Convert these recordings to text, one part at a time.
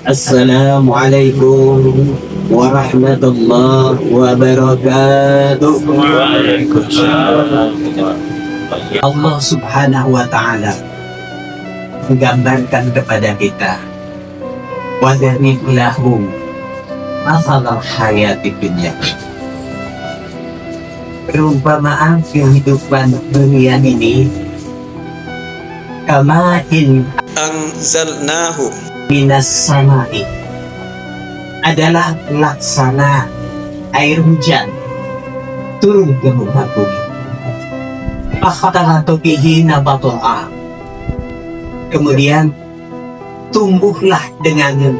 Assalamualaikum warahmatullahi wabarakatuh. Waalaikumsalam. Allah subhanahu wa ta'ala menggambarkan kepada kita, wadarib lahum masalah hayati dunia. Perumpamaan kehidupan dunia ini kamain Anzalnahu minas samai, adalah laksana air hujan turun ke muka bumi. Fakhtalata bihi nabatul ardh, kemudian tumbuhlah dengan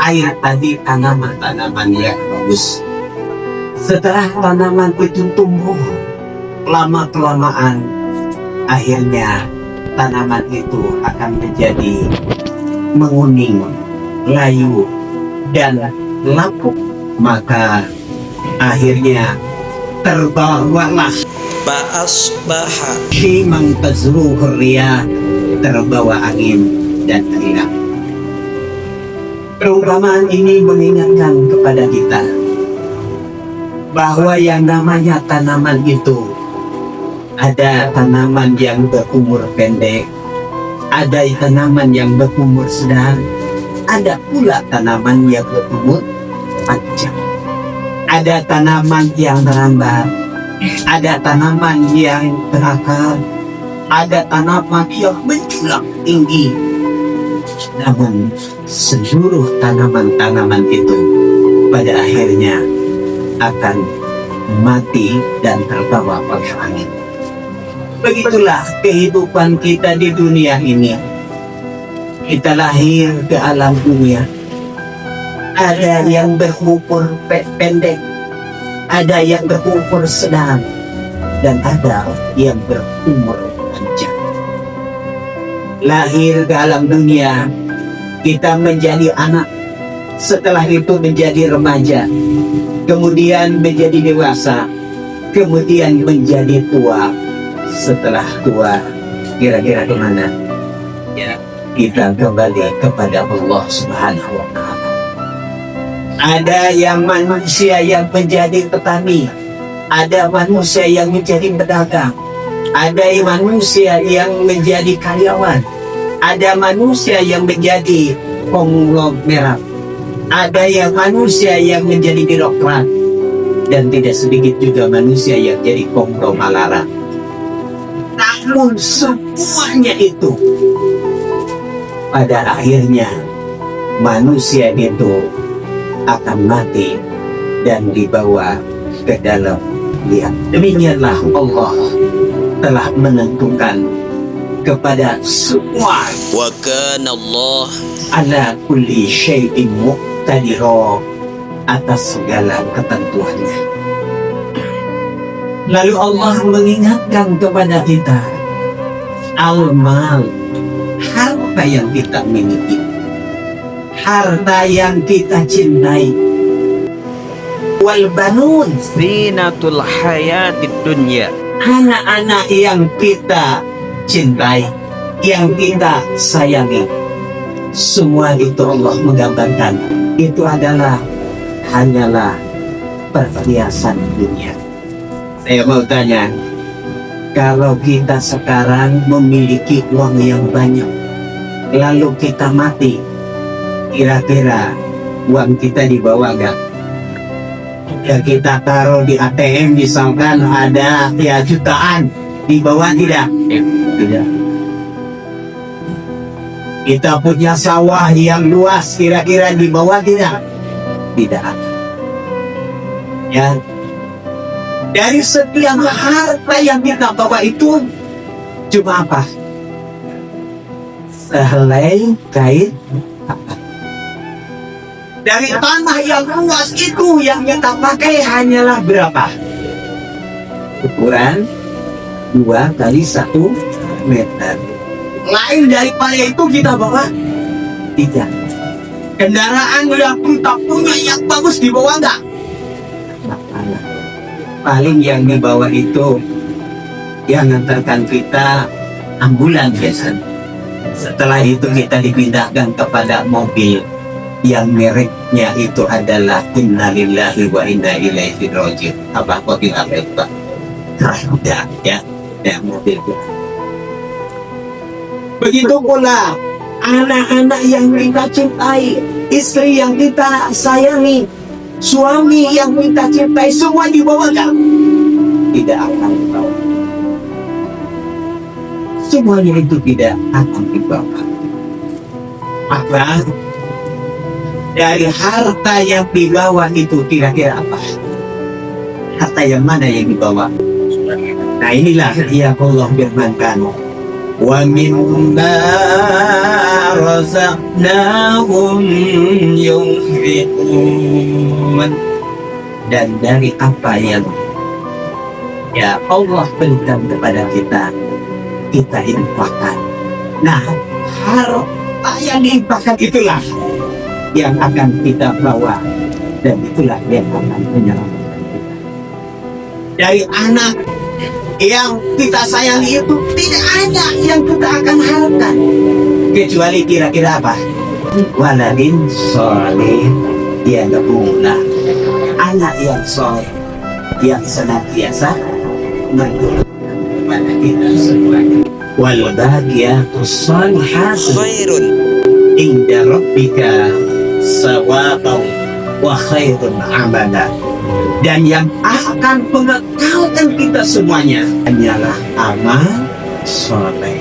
air tadi tanaman-tanaman yang bagus. Setelah tanaman itu tumbuh, lama-kelamaan akhirnya tanaman itu akan menjadi menguning, layu, dan lapuk. Maka akhirnya terbawalah Fa'asbaha Shimang tazruhur riyah, terbawa angin dan hilang. Perumpamaan ini mengingatkan kepada kita bahwa yang namanya tanaman itu, ada tanaman yang berumur pendek, ada tanaman yang berumur sedang, ada pula tanaman yang berumur panjang. Ada tanaman yang merambat, ada tanaman yang berakar, ada tanaman yang menjulang tinggi. Namun seluruh tanaman-tanaman itu pada akhirnya akan mati dan terbawa oleh angin. Begitulah kehidupan kita di dunia ini. Kita lahir ke alam dunia. Ada yang berumur pendek, ada yang berumur sedang, dan ada yang berumur panjang. Lahir ke alam dunia, kita menjadi anak, setelah itu menjadi remaja, kemudian menjadi dewasa, kemudian menjadi tua. Setelah tua, kira-kira kemana? Ya, kita kembali kepada Allah Subhanahu wa Ta'ala. Ada yang manusia yang menjadi petani, ada manusia yang menjadi pedagang, ada manusia yang menjadi karyawan, ada manusia yang menjadi konglomerat, ada yang manusia yang menjadi birokrat, dan tidak sedikit juga manusia yang jadi konglomerat. Namun semuanya itu pada akhirnya manusia itu akan mati dan dibawa ke dalam liang. Demikianlah Allah telah menentukan kepada semua, wa kana Allah ala kulli syai'in muqtadira, atas segala ketentuannya. Lalu Allah mengingatkan kepada kita, al-mal, harta yang kita miliki, harta yang kita cintai, wal banun, zinatul hayatid dunya, anak-anak yang kita cintai, yang kita sayangi. Semua itu Allah menggambarkan itu adalah hanyalah perhiasan dunia. Saya mau tanya, kalau kita sekarang memiliki uang yang banyak, lalu kita mati, kira-kira uang kita dibawa nggak? Ya, kita taruh di ATM misalkan ada ya jutaan, dibawa tidak? Tidak. Kita punya sawah yang luas, kira-kira dibawa tidak? Tidak. Ya, dari setiap harta yang kita bawa itu cuma apa? Sehelai kain. Dari tanah yang luas itu yang kita pakai hanyalah berapa? Ukuran 2 kali 1 meter. Lain daripada itu kita bawa tidak. Kendaraan yang kita punya yang bagus dibawa enggak? Paling yang dibawa itu yang ngantarkan kita ambulan biasanya. Setelah itu kita dipindahkan kepada mobil. yang mereknya itu adalah innalillahi wa inna ilaihi raji'un. Apa mobil apa itu Pak? Keranda ya, mobil. Begitu pula anak-anak yang kita cintai, istri yang kita sayangi, suami yang kita cintai, semua dibawakan. Tidak akan dibawa. Semuanya itu tidak akan dibawa. Maka dari harta yang dibawa itu kira-kira apa? Harta yang mana yang dibawa? Nah inilah yang Allah firmankan, wa mimma razaqnahum yunfiqun, dan dari apa yang ya Allah berikan kepada kita infakkan. Nah harta yang diinfakkan itulah yang akan kita bawa, dan itulah yang akan menyelamatkan kita. Dari anak yang kita sayangi itu tidak ada yang kita akan harapkan kecuali kira-kira apa? Waladin soleh yad'ulah, anak yang soleh yang senantiasa mendoakan kepada kita semuanya. Wal baqiyatus shalihatu Khairun. inda rabbika sawaban wa khairun amala, dan yang akan mengekalkan kita semuanya hanyalah amal soleh.